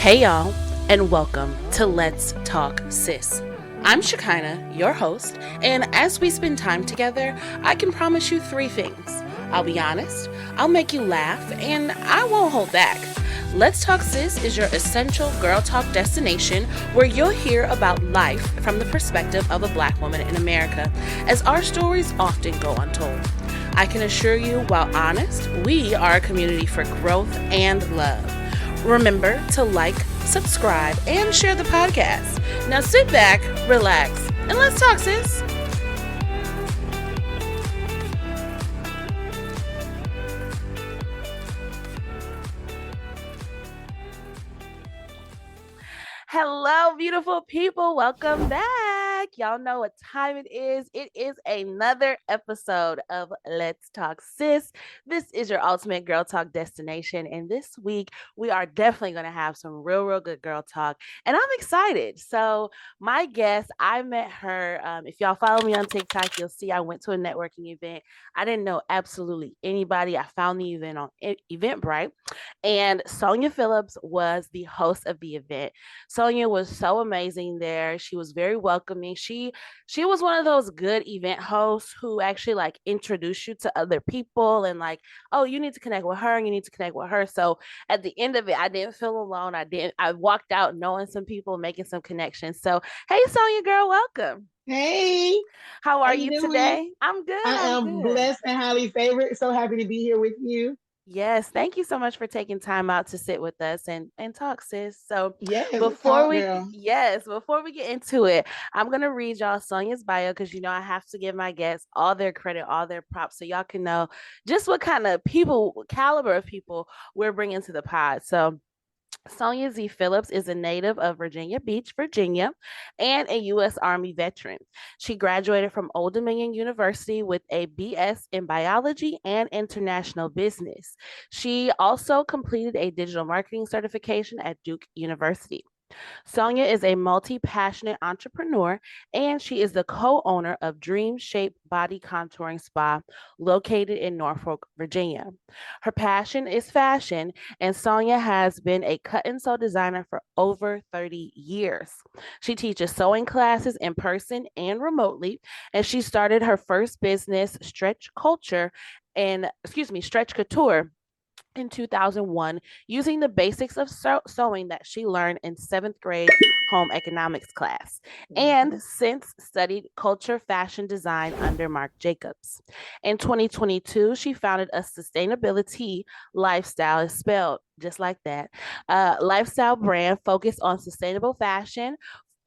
Hey y'all, and welcome to Let's Talk Sis. I'm Shekinah, your host, and as we spend time together, I can promise you three things. I'll be honest, I'll make you laugh, and I won't hold back. Let's Talk Sis is your essential girl talk destination where you'll hear about life from the perspective of a black woman in America, as our stories often go untold. I can assure you, while honest, we are a community for growth and love. Remember to like, subscribe, and share the podcast. Now sit back, relax, and let's talk, sis. Hello, beautiful people. Welcome back. Y'all know what time it is. It is another episode of Let's Talk Sis. This is your ultimate girl talk destination. And this week, we are definitely going to have some real good girl talk. And I'm excited. So, my guest, I met her. If y'all follow me on TikTok, you'll see I went to a networking event. I didn't know absolutely anybody. I found the event on Eventbrite. And Sonya Phillips was the host of the event. Sonya was so amazing there. She was very welcoming. She was one of those good event hosts who actually like introduce you to other people and like, oh, you need to connect with her and you need to connect with her. So at the end of it, I didn't feel alone. I walked out knowing some people, making some connections. So hey Sonya girl, welcome. Hey, How how are you you doing? today? I'm good. I I'm am good. blessed and highly favored. So happy to be here with you. Yes, thank you so much for taking time out to sit with us and talk, sis. So Yes, talk girl. before we get into it, I'm gonna read y'all Sonia's bio because I have to give my guests all their credit, all their props, so y'all can know just what kind of people, caliber of people we're bringing to the pod. So Sonya Z. Phillips is a native of Virginia Beach, Virginia, and a U.S. Army veteran. She graduated from Old Dominion University with a BS in biology and international business. She also completed a digital marketing certification at Duke University. Sonya is a multi passionate entrepreneur and she is the co owner of Dream Shape Body Contouring Spa located in Norfolk, Virginia. Her passion is fashion, and Sonya has been a cut and sew designer for over 30 years. She teaches sewing classes in person and remotely, and she started her first business, Stretch Couture in 2001 using the basics of sewing that she learned in seventh grade home economics class, and Mhm. since studied culture fashion design under Marc Jacobs. In 2022, she founded a sustainability lifestyle, is spelled just like that, lifestyle brand focused on sustainable fashion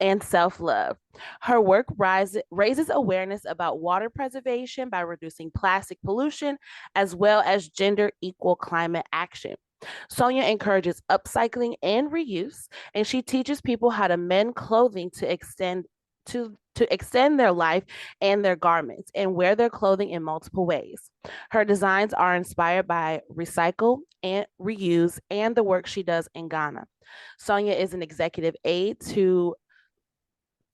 and self love. Her work raises awareness about water preservation by reducing plastic pollution as well as gender equal climate action. Sonya encourages upcycling and reuse, and she teaches people how to mend clothing to extend their life and their garments and wear their clothing in multiple ways. Her designs are inspired by recycle and reuse and the work she does in Ghana. Sonya is an executive aide to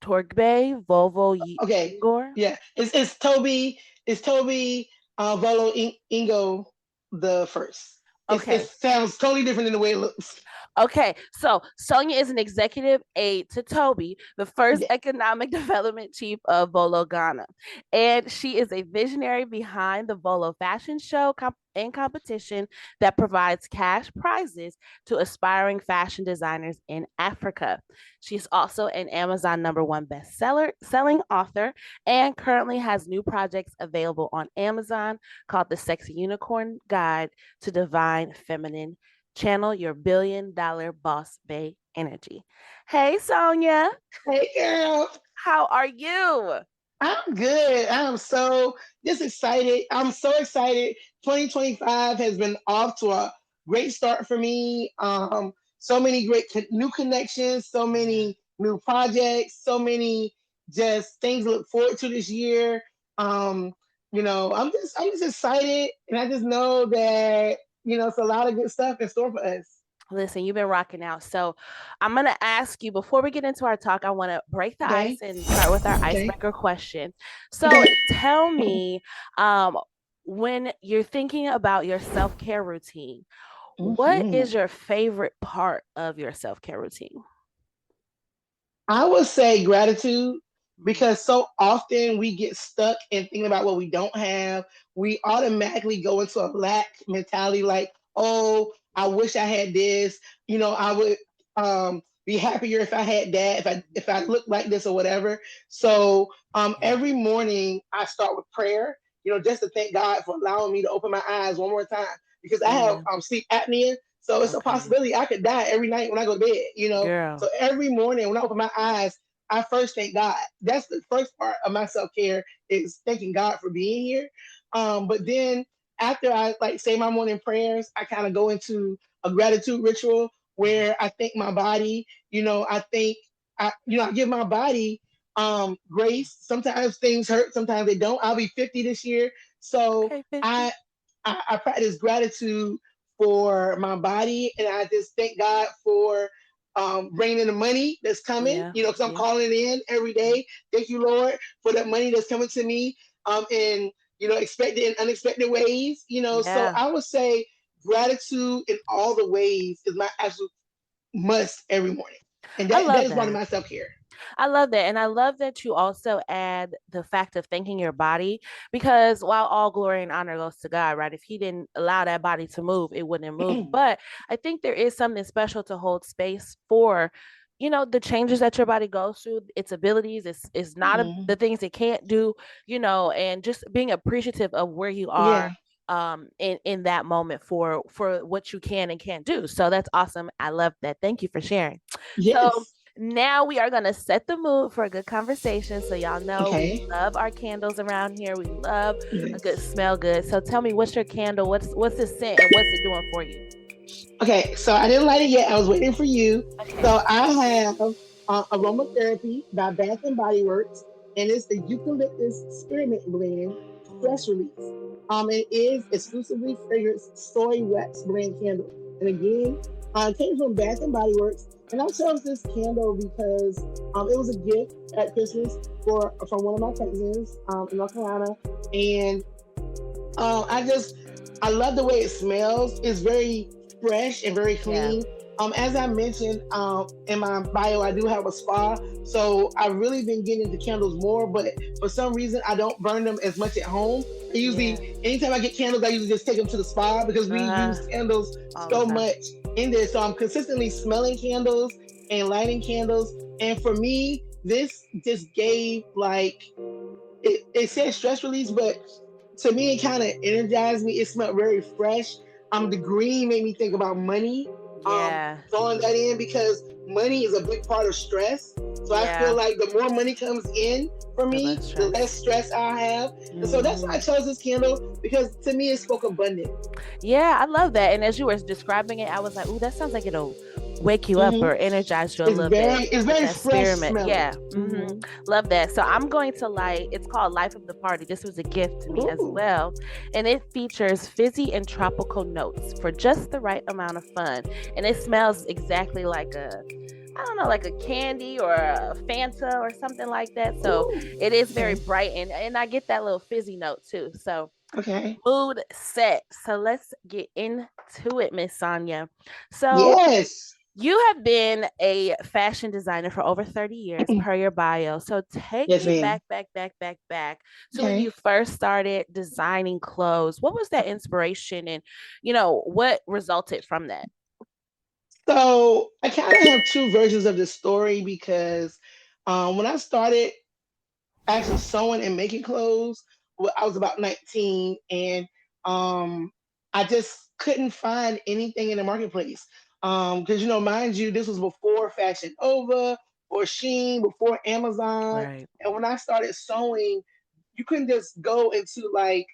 Torgbe Volvo Okay, Igor. yeah, it's Toby. It's Toby Volo Ingo the first. It Okay. sounds totally different than the way it looks. Okay, so Sonya is an executive aide to Toby, the first Yeah. economic development chief of Volo Ghana. And she is a visionary behind the Volo fashion show and competition that provides cash prizes to aspiring fashion designers in Africa. She's also an Amazon #1 bestseller selling author and currently has new projects available on Amazon called The Sexy Unicorn Guide to Divine Feminine. Channel your $1 billion boss bay energy. Hey, Sonya, Hey, girl. how are you? I'm good. I'm so just excited. I'm so excited. 2025 has been off to a great start for me. So many great new connections, so Yeah. many new projects, so many just things to look forward to this year. Um, I'm just excited, and I just know that it's a lot of good stuff in store for us. Listen, you've been rocking out. So I'm going to ask you before we get into our talk, I want to break the ice Okay. and start with our Okay. icebreaker question. So Okay. tell me, um, when you're thinking about your self care routine, What Hmm. is your favorite part of your self-care routine? I would say gratitude Mhm. because so often we get stuck in thinking about what we don't have. We automatically go into a lack mentality like, oh, I wish I had this. I would be happier if I had that, if I looked like this or whatever. So Yeah. every morning I start with prayer, just to thank God for allowing me to open my eyes one more time because I have Yeah. sleep apnea. So it's a Okay. possibility I could die every night when I go to bed. So Girl. every morning when I open my eyes, I first thank God. That's the first part of my self care is thanking God for being here. But then after I like say my morning prayers, I kind of go into a gratitude ritual Mhm. where I thank my body. I think I give my body grace. Sometimes things hurt, sometimes they don't. I'll be 50 this year, so Okay, 50. I I practice gratitude for my body, and I just thank God for bringing in the money that's coming. Yeah. Because I'm Yeah. calling it in every Yeah. day. Thank you, Lord, for that money that's coming to me in expected and unexpected ways. So Yeah. I would say gratitude in all the ways is my absolute must every morning, and I that love is one of that. my self care. I love that. And I love that you also add the fact of thanking your body because while all glory and honor goes to God, right? If He didn't allow that body to move, it wouldn't move. But I think there is something special to hold space for. The changes that your body goes through, its abilities, it's not the things it can't do, and just being appreciative of where you are Yeah. in that moment for what you can and can't do. So that's awesome. I love that. Thank you for sharing. So Yes. now we are going to set the mood for a good conversation. So y'all know we Okay. love our candles around here. We love a good Yes. smell good. So tell me, what's your candle? What's the scent and what's it doing for you? Okay, so I didn't light it yet. I was waiting for you. Okay. So I have aromatherapy by Bath and Body Works, and it's the eucalyptus spearmint blend stress release. It is exclusively fragranced soy wax blend candle, and again, it came from Bath and Body Works. And I chose this candle because it was a gift at Christmas for from one of my cousins in North Carolina, and I love the way it smells. It's very fresh and very Yeah. clean. As I mentioned in my bio, I do have a spa, so I've really been getting into candles more. But for some reason, I don't burn them as much at home. I Yeah. usually, anytime I get candles, I usually just take them to the spa because we Uh-huh. use candles All the so time. much in there. So I'm consistently smelling candles and lighting candles. And for me, this just gave like it says stress release, but to me it kind of energized me. It smelled very fresh. The green made me think about money. Yeah. Throwing that in because money is a big part of stress. So I feel Yeah. like the more money comes in for The me, less the less stress. stress I have. And so that's why I Hmm. chose this candle because to me it spoke abundance. Yeah, I love that. And as you were describing it, I was like, "Ooh, that sounds like it'll wake you up Hmm. or energize you a It's little bit very it's with very that fresh spearmint." smelling. Yeah, Hmm. love that. So I'm going to like. It's called Life of the Party. This was a gift to me as Ooh. well, and it features fizzy and tropical notes for just the right amount of fun, and it smells exactly like a. I don't know, like a candy or a Fanta or something like that. So Ooh. it is very Okay. bright and I get that little fizzy note too. So Okay. mood set. So let's get into it, Miss Sonya. So Yes. you have been a fashion designer for over 30 years per your bio. So take Yes, me ma'am. back to when you Okay. first started designing clothes. What was that inspiration and what resulted from that? So I kind of have two versions of the story because when I started actually sewing and making clothes, I was about 19, and I just couldn't find anything in the marketplace. Because mind you, this was before Fashion Over, or Sheen, before Amazon, Right. and when I started sewing, you couldn't just go into like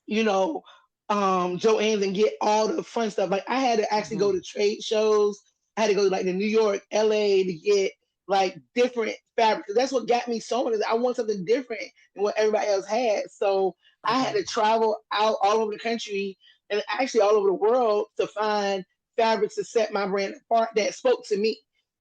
you know, Joann's and get all the fun stuff. Like I had to actually Mm-hmm. go to trade shows. I had to go to like the New York, LA to get like different fabrics. That's what got me sewing is I want something different than what everybody else had. So I had Okay. to travel out all over the country and actually all over the world to find fabrics to set my brand apart that spoke to me.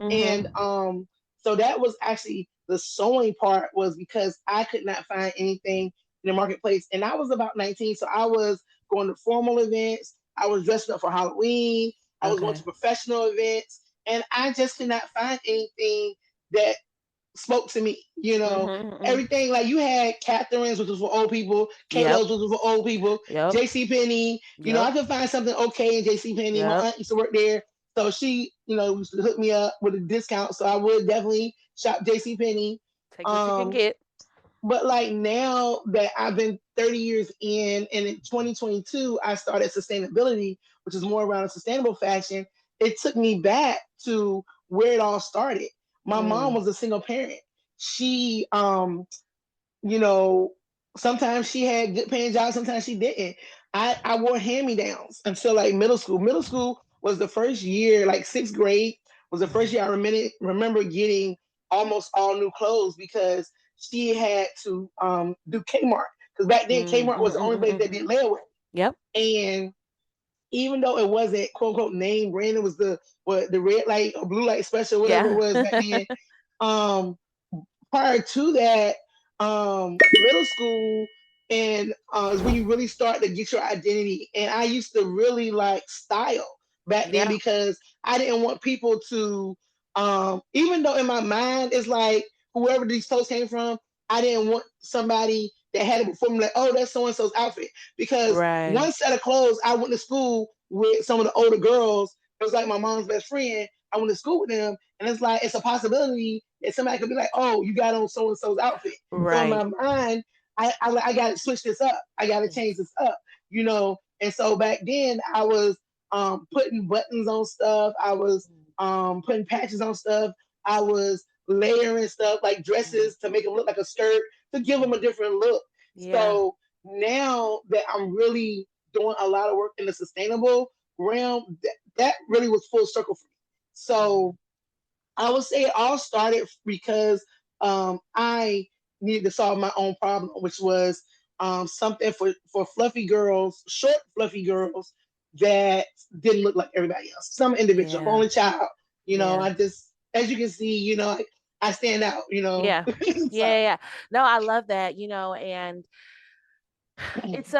And Mm-hmm. so that was actually the sewing part was because I could not find anything in the marketplace. And I was about 19, so I was going to formal events. I was dressing up for Halloween. I was going Okay. to professional events, and I just could not find anything that spoke to me. Mm-hmm. Everything like you had Catherine's, which was for old people, Yep. Kato's, which was for old people, Yep. J.C. Penney. Yep. I could find something okay in J.C. Penney. My Yep. aunt used to work there, so she, used to hook me up with a discount. So I would definitely shop J.C. Penney. Take what you can Um, get. but like now that I've been 30 years in, and in 2022 I started sustainability, which is more around sustainable fashion. It took me back to where it all started. My mom Mm. was a single parent. She you know, sometimes she had good paying jobs, sometimes she didn't. I wore hand me downs until like middle school. Middle school was the first year, like sixth grade was the first year I remember getting almost all new clothes because she had to do Kmart. Because back then Mm. Kmart was the only place that Mm-mm-mm-mm. did layaway. Yep. And even though it wasn't quote unquote name brand, it was the red light or blue light special, whatever it Yeah. was back then. Um, Prior to that, middle school and is when you really start to get your identity. And I used to really like style back then Yeah. because I didn't want people to, even though in my mind it's like whoever these clothes came from, I didn't want somebody that had it before me like, oh, that's so and so's outfit. Because Right. one set of clothes, I went to school with some of the older girls. It was like my mom's best friend. I went to school with them, and it's like it's a possibility that somebody could be like, "Oh, you got on so and so's outfit." So in my Right. mind, I got to switch this up. I got to change this up, And so back then, I was putting buttons on stuff. I was putting patches on stuff. I was layering stuff like dresses to make them look like a skirt to give them a different look. Yeah. So now that I'm really doing a lot of work in the sustainable realm, that really was full circle for me. So I would say it all started because I needed to solve my own problem, which was something for fluffy girls, short fluffy girls that didn't look like everybody else. Some individual, Yeah. only child. Yeah. I just, as you can see, I stand out. Yeah. So, Yeah. Yeah. No, I love that, and it's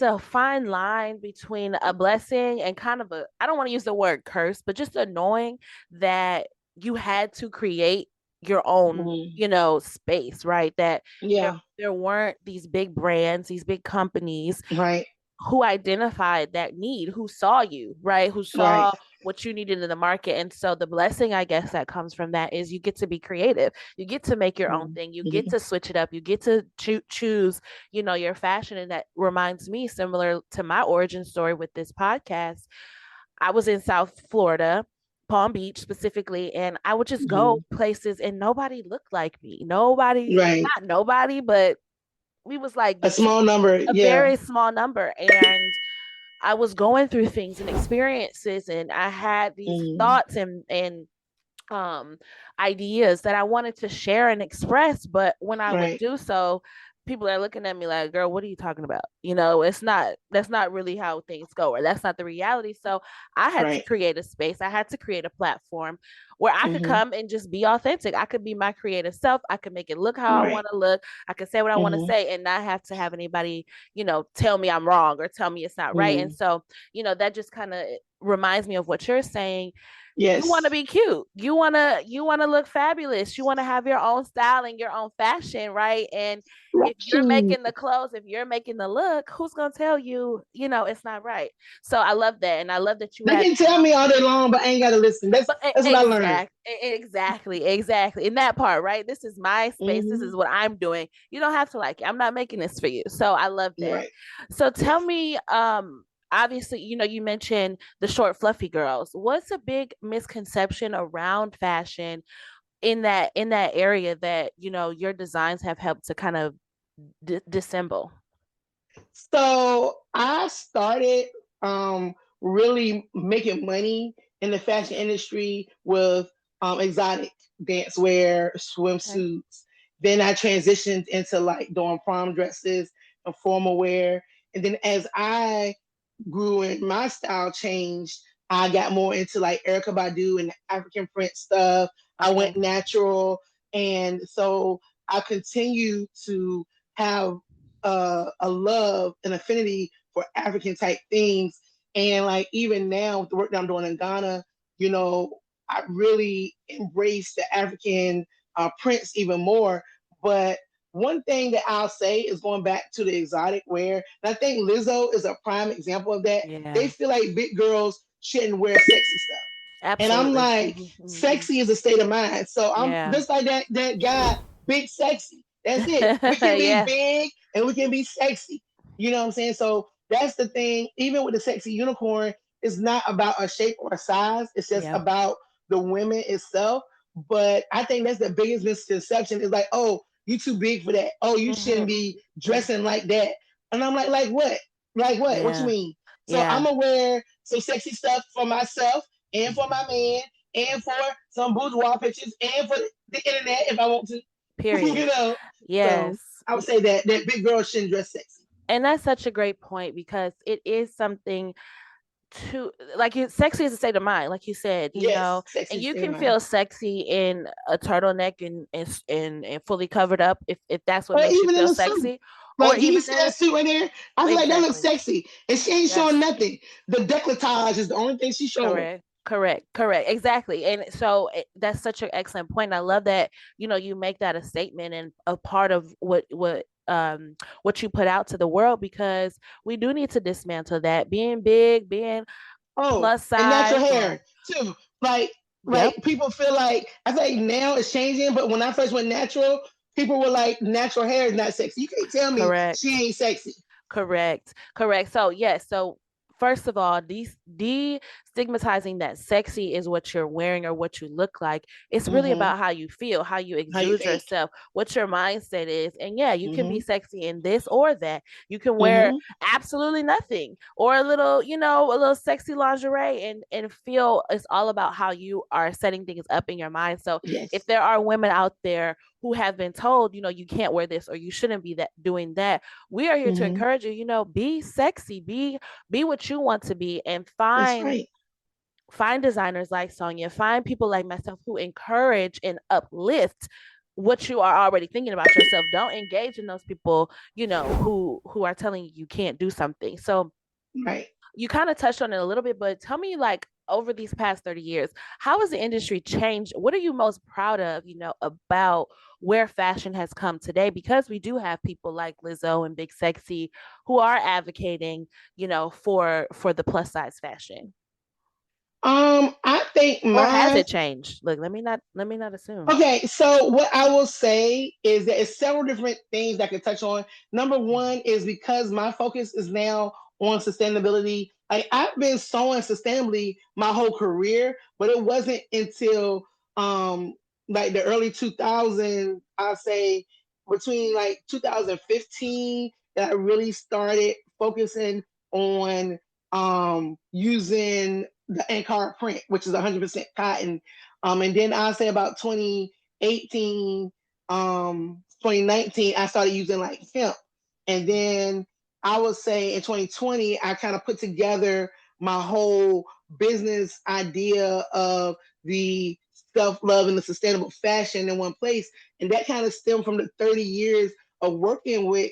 a fine line between a blessing and kind of a, I don't want to use the word curse, but just annoying that you had to create your own, mm, space, right? That there yeah, there weren't these big brands, these big companies right, who identified that need, who saw you, right? Who right, saw what you needed in the market. And so the blessing, I guess, that comes from that is you get to be creative. You get to make your own mm, thing. You get mm, to switch it up. You get to choose, your fashion. And that reminds me, similar to my origin story with this podcast, I was in South Florida. Palm Beach specifically, and I would just go mm, places and nobody looked like me. Nobody, right. not nobody, but we was like A small number, a yeah. very small number. And I was going through things and experiences, and I had these Mm, thoughts and um ideas that I wanted to share and express, but when I would right. do so, people are looking at me like, "Girl, what are you talking about?" It's not, that's not really how things go, or that's not the reality. So I had to Right. create a space. I had to create a platform where I could Hmm. come and just be authentic. I could be my creative self. I could make it look how I Right. want to look. I could say what I want to Hmm. say and not have to have anybody, tell me I'm wrong or tell me it's not right. And Hmm. so, that just kind of reminds me of what you're saying. You want to Yes. be cute. You want to look fabulous. You want to have your own style and your own fashion, right? And if you're Right. making the clothes, if you're making the look, who's going to tell you, it's not right? So I love that, and I love that you They had can tell me all day long, but I ain't got to listen. That's but that's what I learned. exactly in that part, right? This is my space. This Hmm. is what I'm doing. You don't have to like it. I'm not making this for you. So I love that. Right. So tell Yes. me, obviously, you mentioned the short fluffy girls. What's a big misconception around fashion in that area that your designs have helped to kind of dissemble? So I started really making money in the fashion industry with exotic dance wear, Okay. swimsuits. Then I transitioned into like doing prom dresses and formal wear. And then as I grew and my style changed, I got more into like Erica Badu and African print stuff. I went Okay. natural. And so I continue to have a love and affinity for African type things. And like even now with the work that I'm doing in Ghana, you know, I really embrace the African prints even more. But one thing that I'll say is going back to the exotic wear, and I think Lizzo is a prime example of that. They Yeah, feel like big girls shouldn't wear sexy stuff. And I'm absolutely. like, sexy is a state of mind. So I'm Yeah. just like that guy, big sexy. That's it. We can be Yeah. big and we can be sexy. You know what I'm saying? So that's the thing. Even with the sexy unicorn, it's not about a shape or a size. It's just Yeah. about the women itself. But I think that's the biggest misconception is like, oh, you too big for that. Oh, you shouldn't Hmm. be dressing like that. And I'm like what? Like what? What you Yeah. mean? So I'm Yeah. gonna wear some sexy stuff for myself and for my man and for some bourgeois pictures and for the internet if I want to. Period. You know. So Yes. I would say that big girls shouldn't dress sexy. And that's such a great point because it is something to like you sexy is a state of mind, like you said, Yes, and sexy you state of can mind. feel sexy in a turtleneck and fully covered up if that's what Or makes you even in feel a suit. sexy, or Like, do you even see in that a suit right there? I feel like that looks exactly. sexy. And she ain't showing Yes. nothing. The decolletage is the only thing she's showing. Correct. Correct. Exactly. And so that's such an excellent point. I love that, you make that a statement and a part of what you put out to the world because we do need to dismantle that. Being big, being Oh, plus and natural size or hair too. Like yep, people feel like I feel like now it's changing, but when I first went natural, people were like, natural hair is not sexy. You can't tell me correct. she ain't sexy. Correct. So yes, so first of all, destigmatizing that sexy is what you're wearing or what you look like. It's really Mm-hmm. about how you feel, how you How you exude think? yourself, what your mindset is. And yeah, you can be Mm-hmm. sexy in this or that. You can wear Mm-hmm. absolutely nothing or a little, a little sexy lingerie and feel it's all about how you are setting things up in your mind. So if Yes. there are women out there who have been told, you can't wear this or you shouldn't be that doing that, we are here to Mm-hmm. encourage you, be sexy, be what you want to be and That's find right. designers like Sonya, find people like myself who encourage and uplift what you are already thinking about yourself. Don't engage in those people, who are telling you can't do something. So Right. you kind of touched on it a little bit, but tell me like over these past 30 years, how has the industry changed? What are you most proud of, about where fashion has come today? Because we do have people like Lizzo and Big Sexy who are advocating, for the plus size fashion. I think Or has mine. it changed? Look, let me not assume. Okay, so what I will say is that it's several different things I can touch on. Number one is because my focus is now on sustainability. Like I've been sewing sustainably my whole career, but it wasn't until um like the early 2000s, I say between like 2015 that I really started focusing on using the Ankara print, which is 100% cotton, and then I say about 2018, 2019, I started using like hemp. And then I would say in 2020, I kind of put together my whole business idea of the self love and the sustainable fashion in one place. And that kind of stemmed from the 30 years of working with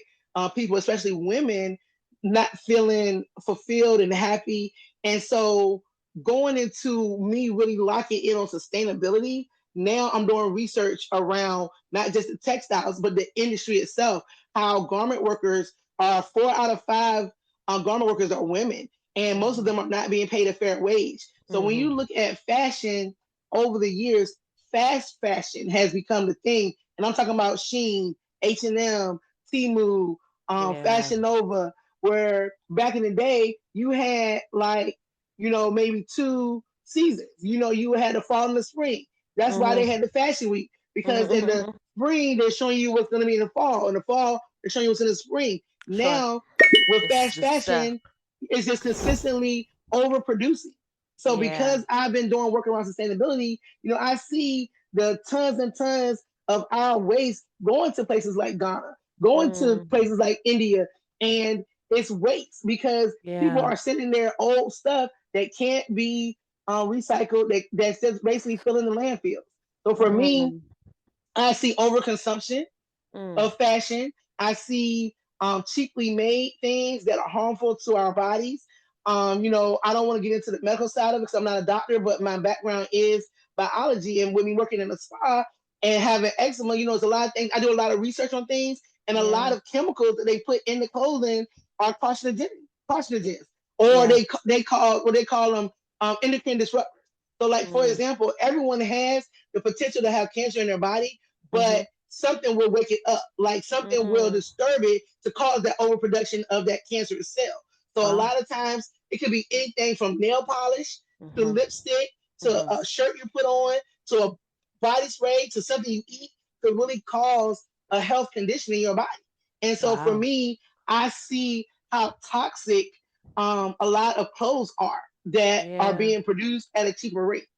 people, especially women, not feeling fulfilled and happy. And so going into me really locking in on sustainability, now I'm doing research around not just the textiles, but the industry itself. How garment workers are 4 out of 5 garment workers are women, and most of Mm-hmm. them are not being paid a fair wage. So when you Mm-hmm. look at fashion over the years, fast fashion has become the thing, and I'm talking about Sheen, H&M, Temu, Yeah. Fashion Nova. Where back in the day you had like maybe 2 seasons. You had the fall and the spring. That's why they Mm-hmm. had the fashion week because in the Mm-hmm. spring they're showing you what's going to be in the fall. In the fall they're showing you what's in the spring. Sure. Now with It's fast just fashion, it's just consistently overproducing. So yeah. because I've been doing work around sustainability, I see the tons and tons of our waste going to places like Ghana, going to Mm, places like India, and it's waste because people yeah. are sending their old stuff that can't be recycled, that's just basically filling the landfills. So for me, Mm, I see overconsumption mm, of fashion. I see cheaply made things that are harmful to our bodies. I don't want to get into the medical side of it because I'm not a doctor, but my background is biology. And with me working in a spa and having eczema, it's a lot of things. I do a lot of research on things, and a lot Yeah. of chemicals that they put in the clothing are carcinogens, or Yeah. they call them endocrine disruptors. So, like for Mm. example, everyone has the potential to have cancer in their body, but Mhm. something will wake it up, like something will Mm. disturb it to cause that overproduction of that cancerous cell. So a Wow. lot of times it could be anything from nail polish to Mhm. lipstick to Mhm. a shirt you put on to a body spray to something you eat could really cause a health condition in your body. And so for Wow. me, I see how toxic a lot of clothes are that are Yeah. being produced at a cheaper rate.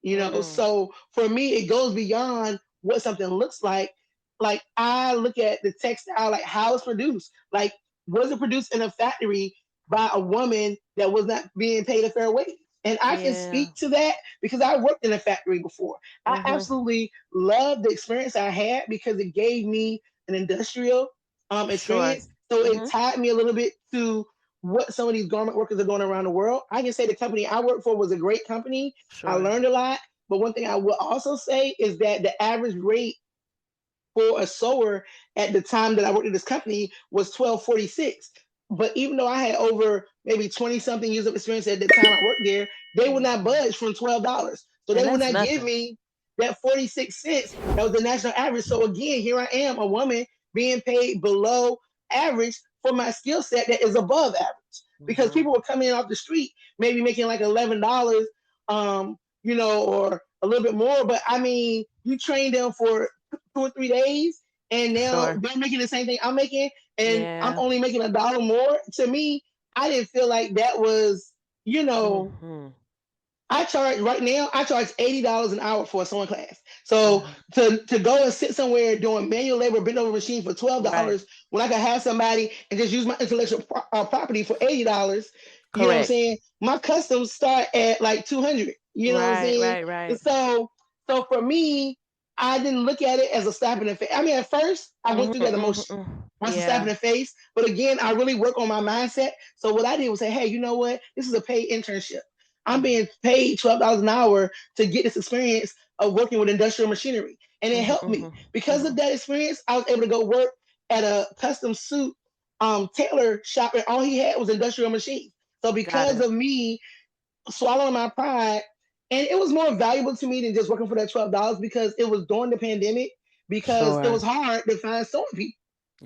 Mm. So for me, it goes beyond what something looks like. Like I look at the textile, like how it's produced. Like, was it produced in a factory by a woman that was not being paid a fair wage? And I can Yeah. speak to that because I worked in a factory before. I Mhm. absolutely loved the experience I had because it gave me an industrial Sure. experience. So it Mhm. tied me a little bit to what some of these garment workers are doing around the world. I can say the company I worked for was a great company. I Sure. learned a lot. But one thing I will also say is that the average rate for a sewer at the time that I worked at this company was 12.46. But even though I had over maybe 20 something years of experience at the time I worked there, they would not Mhm. budge from $12. So And they would that's not give nothing. me that 46 cents that was the national average. So again, here I am, a woman being paid below average for my skill set that is above average. Because Mhm. people were coming in off the street, maybe making like $11, or a little bit more. But I mean, you train them for 2 or 3 days, and now Sure. they're making the same thing I'm making, and I'm Yeah. only making $1 more. To me, I didn't feel like that was, you know, Mhm. I charge right now. I charge $80 an hour for a sewing class. So Mhm. to go and sit somewhere doing manual labor, bend over machine for twelve Right. dollars, when I could have somebody and just use my intellectual property for $80, you know what I'm Correct. saying? My customs start at like 200. You know what I'm Right. saying? Right. And Right. so for me, I didn't look at it as a slap in the face. I mean, at first I went Mhm. through that Mhm. emotion. Mhm. Once a slap in Yeah. the face. But again, I really work on my mindset. So what I did was say, hey, you know what? This is a paid internship. I'm Mhm. being paid $12 an hour to get this experience of working with industrial machinery. And it Mhm. helped me. Mhm. Because of Mhm. that experience, I was able to go work at a custom suit tailor shop, and all he had was industrial machines. So Got because it. of me swallowing my pride, and it was more valuable to me than just working for that $12 because it was during the pandemic, because it was Sure. hard to find sewing people,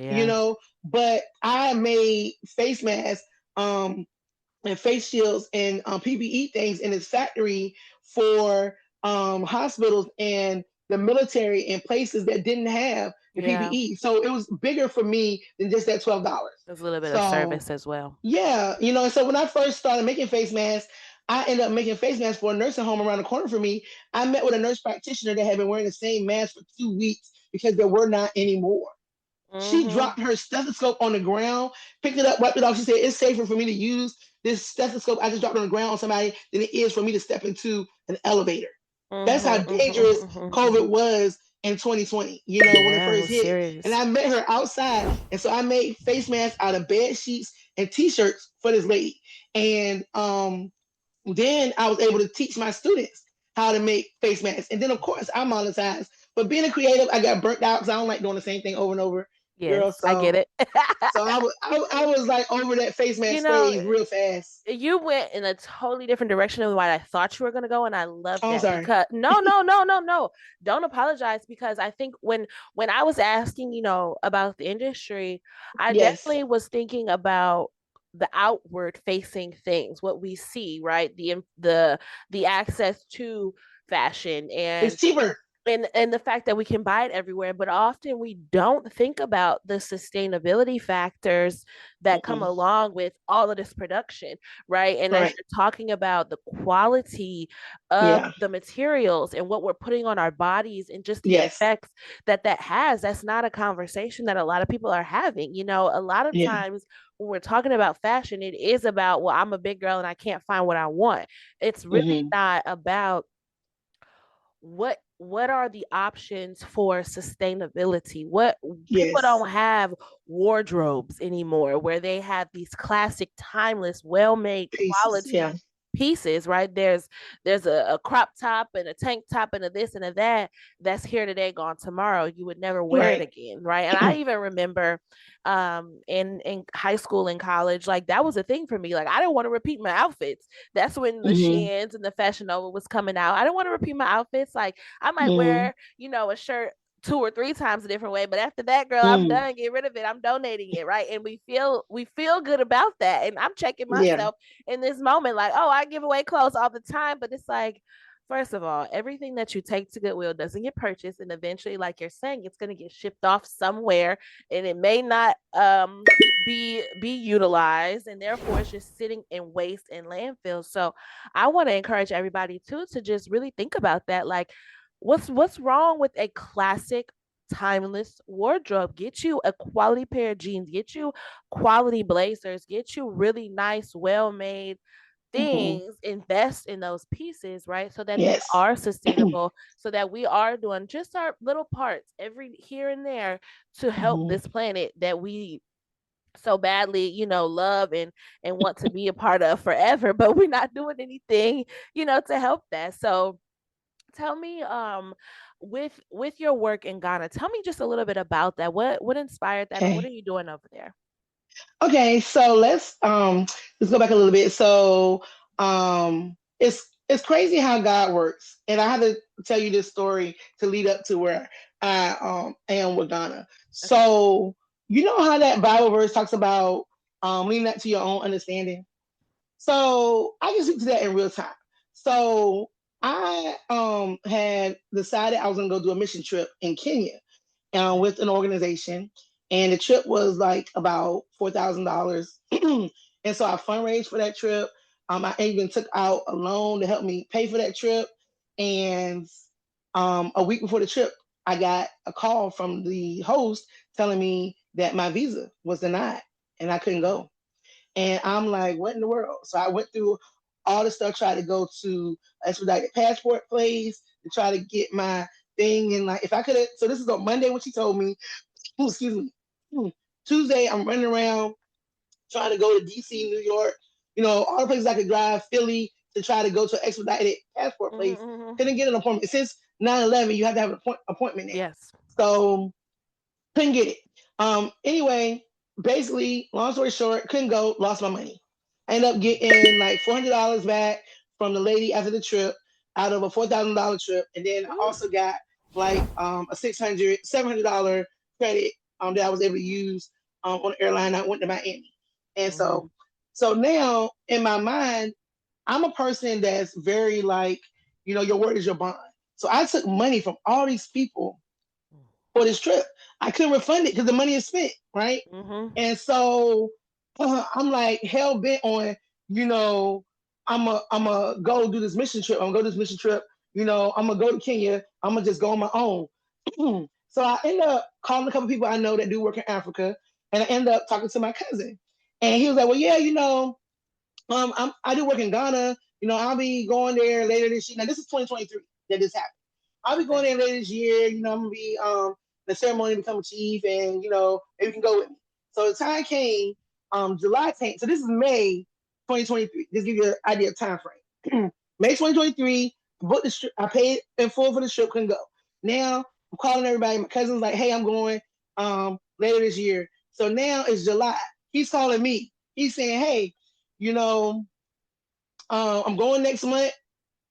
you Yeah. know. But I made face masks, and face shields and PPE things in his factory for hospitals and the military and places that didn't have the Yeah. PPE. So it was bigger for me than just that $12. There's a little bit of So service as well. yeah, so when I first started making face masks, I ended up making face masks for a nursing home around the corner from me. I met with a nurse practitioner that had been wearing the same mask for 2 weeks because there were not any more. She Mhm. dropped her stethoscope on the ground, picked it up, wiped it off. She said, it's safer for me to use this stethoscope I just dropped on the ground on somebody than it is for me to step into an elevator. That's how Mhm. Mhm. dangerous Mhm. COVID Mhm. was in 2020, when it Yeah, it first was hit. And serious. I met her outside. And so I made face masks out of bed sheets and t-shirts for this lady. And then I was able to teach my students how to make face masks. And then, of course, I monetized. But being a creative, I got burnt out because I don't like doing the same thing over and over, girl. Yes, I get So it. I was like over that face You mask know, craze real fast. you went in a totally different direction than what I thought you were going to go, and I love Oh, I'm that sorry. because no, no, no, no, no, don't apologize because I think when I was asking, about the industry, I Yes. definitely was thinking about the outward facing things, what we see, right? The access to fashion It's cheaper. and the fact that we can buy it everywhere, but often we don't think about the sustainability factors that come Mm-mm. along with all of this production, right? And as Correct. you're talking about the quality of Yeah. the materials and what we're putting on our bodies and just the Yes. effects that has, that's not a conversation that a lot of people are having. A lot of Yeah. times when we're talking about fashion, it is about, well, I'm a big girl and I can't find what I want. It's really Mm-hmm. not about what what are the options for sustainability? What people Yes. don't have wardrobes anymore where they have these classic, timeless, well-made Pieces. Yeah. quality pieces, right? There's a crop top and a tank top and a this and a that that's here today, gone tomorrow. You would never wear it Right. again, right? And I even remember in high school and college, like that was a thing for me. Like I didn't want to repeat my outfits. That's when the Mm-hmm. Sheins and the Fashion Nova was coming out. I didn't want to repeat my outfits. Like I might Mm-hmm. wear, a shirt two or three times a different way, but after that, girl, I'm Mm-hmm. done. Get rid of it. I'm donating it, right? And we feel good about that. And I'm checking Yeah. myself in this moment, like, oh, I give away clothes all the time, but it's like, first of all, everything that you take to Goodwill doesn't get purchased, and eventually, like you're saying, it's going to get shipped off somewhere, and it may not be utilized, and therefore it's just sitting in waste and landfills. So I want to encourage everybody too to just really think about that. Like, what's wrong with a classic timeless wardrobe? Get you a quality pair of jeans, get you quality blazers, get you really nice, well-made Mm-hmm. things, invest in those pieces, right? So that they Yes. are sustainable, so that we are doing just our little parts every here and there to help Mm-hmm. this planet that we so badly, love and want to be a part of forever, but we're not doing anything, to help that. So tell me, with your work in Ghana, tell me just a little bit about that. What inspired that, and what Okay. are you doing over there? Okay, so let's go back a little bit. So it's crazy how God works. And I have to tell you this story to lead up to where I am with Ghana. Okay. So you know how that Bible verse talks about leaning that to your own understanding. So I can speak to that in real time. So I had decided I was gonna go do a mission trip in Kenya Okay. with an organization, and the trip was like about $4,000. And so I fundraised for that trip. I even took out a loan to help me pay for that trip. And a week before the trip, I got a call from the host telling me that my visa was denied and I couldn't Wow. go. And I'm like, what in the world? So I went through all the stuff, tried to go to expedited passport place to try to get my thing. And like, if I could have, so this is on Monday when she told me, excuse me, Tuesday, I'm running around trying to go to DC, New York, all the places I could drive, Philly, to try to go to an expedited passport place. Mm-hmm. Couldn't get an appointment. Since 9/11, you have to have an appointment now. Yes. So couldn't get it. Anyway, basically, long story short, couldn't go, lost my money. I ended up getting like $400 back from the lady after the trip out of a $4,000 trip. And then I Ooh. also got like a $700 credit that I was able to use on the airline. I went to Miami. And Mm-hmm. so now in my mind, I'm a person that's very like, your word is your bond. So I took money from all these people for this trip. I couldn't refund it because the money is spent, right? Mm-hmm. And so I'm like hell bent on, you know, I'm a go do this mission trip. I'm gonna go this mission trip. I'm gonna go to Kenya. I'm gonna just go on my own. So I end up calling a couple people I know that do work in Africa, and I end up talking to my cousin, and he was like, "Well, yeah, I do work in Ghana. I'll be going there later this year. Now this is 2023 that this happened. I'll be going Okay. there later this year. I'm gonna be the ceremony to become a chief, and maybe you can go with me. So the time came, July 10th. So this is May 2023. Just give you an idea of time frame. May 2023. Booked the trip. I paid in full for the trip. Couldn't go. Now I'm calling everybody. My cousin's like, "Hey, I'm going later this year." So now it's July. He's calling me. He's saying, "Hey, you know, I'm going next month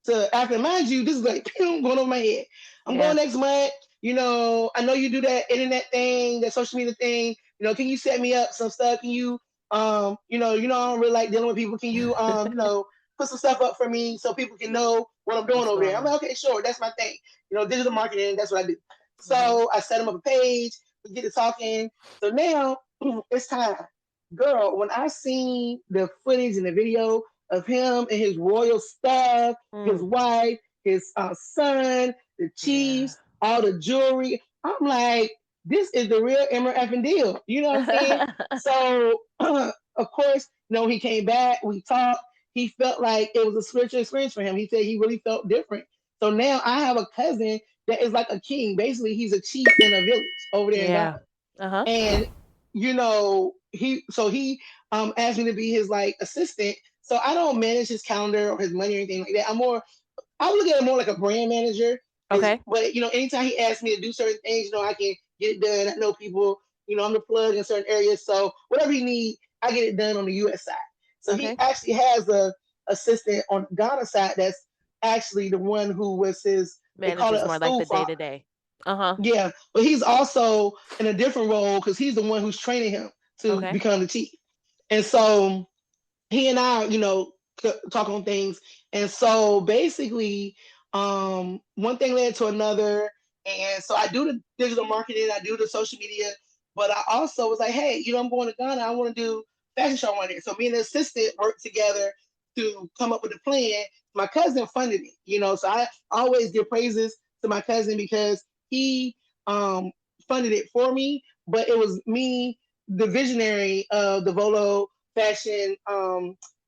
to Africa. Mind you, this is like going over my head. I'm Yeah. going next month. I know you do that internet thing, that social media thing. Can you set me up some stuff? Can you, I don't really like dealing with people. Can you, put some stuff up for me so people can know what I'm doing What's over going there? I'm on? like, okay, sure, that's my thing. Digital marketing, that's what I do. Mm-hmm. So I set them up a page. We get to talking. So now it's time, girl. When I seen the footage and the video of him and his royal staff, his Mm. wife, his son, the Yeah. chiefs, all the jewelry. I'm like, this is the real Emmer effing deal. You know what I'm saying? So, of course, he came back. We talked. He felt like it was a spiritual experience for him. He said he really felt different. So now I have a cousin that is like a king. Basically, he's a chief in a village over there in Yeah. Ghana. Uh-huh. And he asked me to be his like assistant. So I don't manage his calendar or his money or anything like that. I look at it more like a brand manager. Okay. But anytime he asks me to do certain things, I can get it done. I know people. I'm the plug in certain areas, so whatever he need, I get it done on the U.S. side. So he Okay. actually has a assistant on Ghana side that's actually the one who was his. They call it Manager's a more like stool the day father. to day. Uh-huh. Yeah, but he's also in a different role because he's the one who's training him to Okay. become the chief. And so he and I, talk on things. And so basically, one thing led to another. And so I do the digital marketing, I do the social media, but I also was like, hey, I'm going to Ghana. I want to do fashion show one day. So me and the assistant worked together to come up with a plan. My cousin funded it, so I always give praises to my cousin because he funded it for me, but it was me, the visionary of the Volo fashion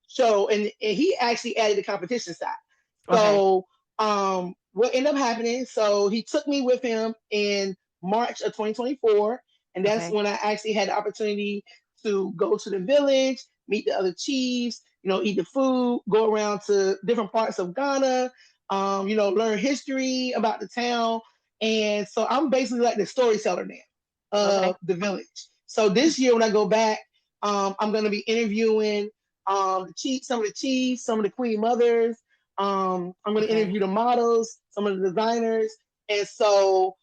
show, and he actually added the competition side. Okay. So what ended up happening? So he took me with him in March of 2024, and that's Okay. when I actually had the opportunity to go to the village, meet the other chiefs, eat the food, go around to different parts of Ghana, learn history about the town. And so I'm basically like the storyteller now Okay. of the village. So this year when I go back, I'm going to be interviewing some of the chiefs, some of the queen mothers. I'm going to Okay. interview the models, some of the designers. And so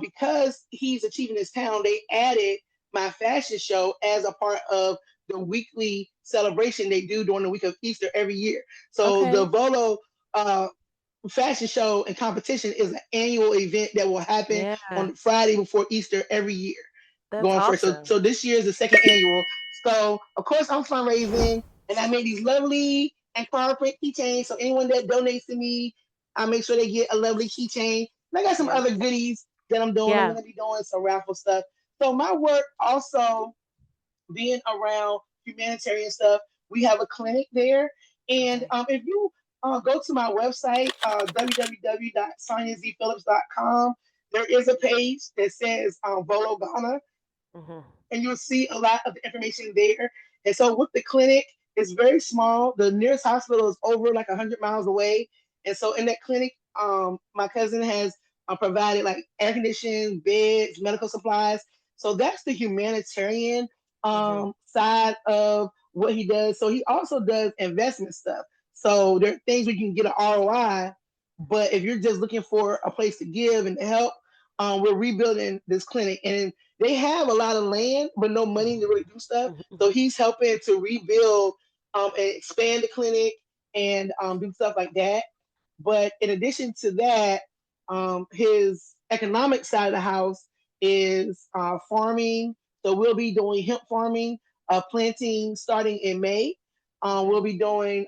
because he's a chief in this town, they added my fashion show as a part of the weekly celebration they do during the week of Easter every year. So the Okay. Volo fashion show and competition is an annual event that will happen Yeah. on Friday before Easter every year. That's Going first. So, awesome. so this year is the second annual. So of course I'm fundraising, and I made these lovely and corporate keychains. So anyone that donates to me, I make sure they get a lovely keychain. And I got some Yeah. other goodies that I'm doing. I'm Yeah. gonna be doing some raffle stuff. So my work also being around humanitarian stuff. We have a clinic there. And Okay. if you go to my website, www.sonyazphillips.com, there is a page that says Volo Ghana, Mm-hmm. and you'll see a lot of the information there. And so with the clinic, it's very small. The nearest hospital is over like 100 miles away. And so in that clinic, my cousin has provided like air conditioning, beds, medical supplies. So that's the humanitarian Mm-hmm. side of what he does. So he also does investment stuff. So there are things we can get an ROI, but if you're just looking for a place to give and to help, we're rebuilding this clinic. And they have a lot of land, but no money to really do stuff. So Mm-hmm. he's helping to rebuild and expand the clinic and do stuff like that. But in addition to that, his economic side of the house is farming. So we'll be doing hemp farming, planting starting in May. We'll Okay. be doing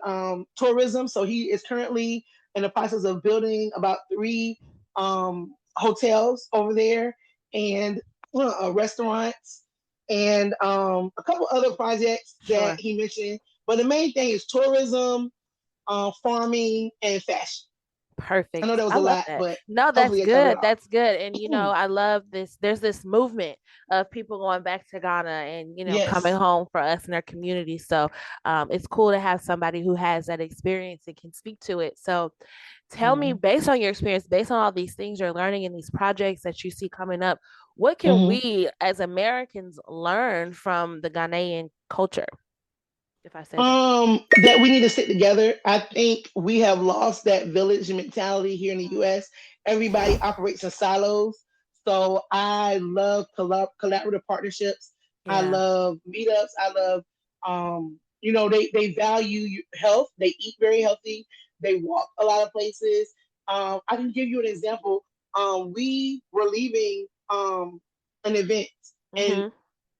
tourism. So he is currently in the process of building about three hotels over there and restaurants and a couple other projects that Sure. he mentioned. But the main thing is tourism, farming, and fashion. I know Perfect. that was I a love lot, that. but No, that's hopefully it covered it good. all. That's good. And I love this. There's this movement of people going back to Ghana and coming Yes. home for us in our community. So it's cool to have somebody who has that experience and can speak to it. So tell me, Mm-hmm. based on your experience, based on all these things you're learning in these projects that you see coming up, what can Mm-hmm. we as Americans learn from the Ghanaian culture, if I say that? That we need to sit together. I think we have lost that village mentality here in the US. Everybody operates in silos. So I love collaborative partnerships. I Yeah. love meetups. I love they value health. They eat very healthy. They walk a lot of places. I can give you an example. We were leaving an event, and Mm-hmm.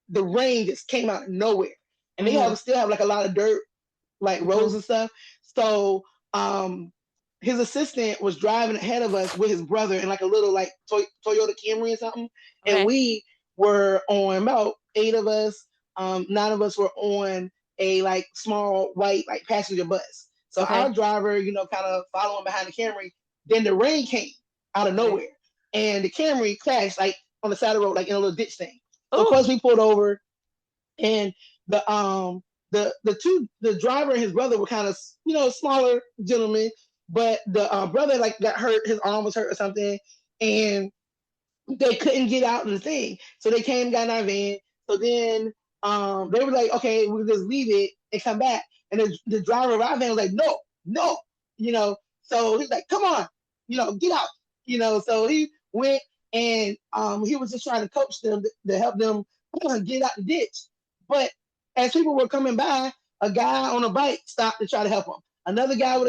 the rain just came out of nowhere. And they Mm-hmm. have still have like a lot of dirt, like Mm-hmm. roads and stuff. So his assistant was driving ahead of us with his brother in like a little like Toyota Camry or something. And Okay. we were on about eight of us, nine of us were on a like small white like passenger bus. So our Okay. driver, kind of following behind the Camry. Then the rain came out of Okay. nowhere. and the Camry crashed like on the side of the road, like in a little ditch thing. So of Oh, course we pulled over, and the driver and his brother were kind of smaller gentlemen, but the brother like got hurt, his arm was hurt or something, and they couldn't get out of the thing. So they came, got in our van. So then they were like, okay, we'll just leave it and come back. And the driver of our van was like, no, no, you know. So he's like, come on, get out, So he went, and he was just trying to coach them to help them get out the ditch. But as people were coming by, a guy on a bike stopped to try to help him. Another guy with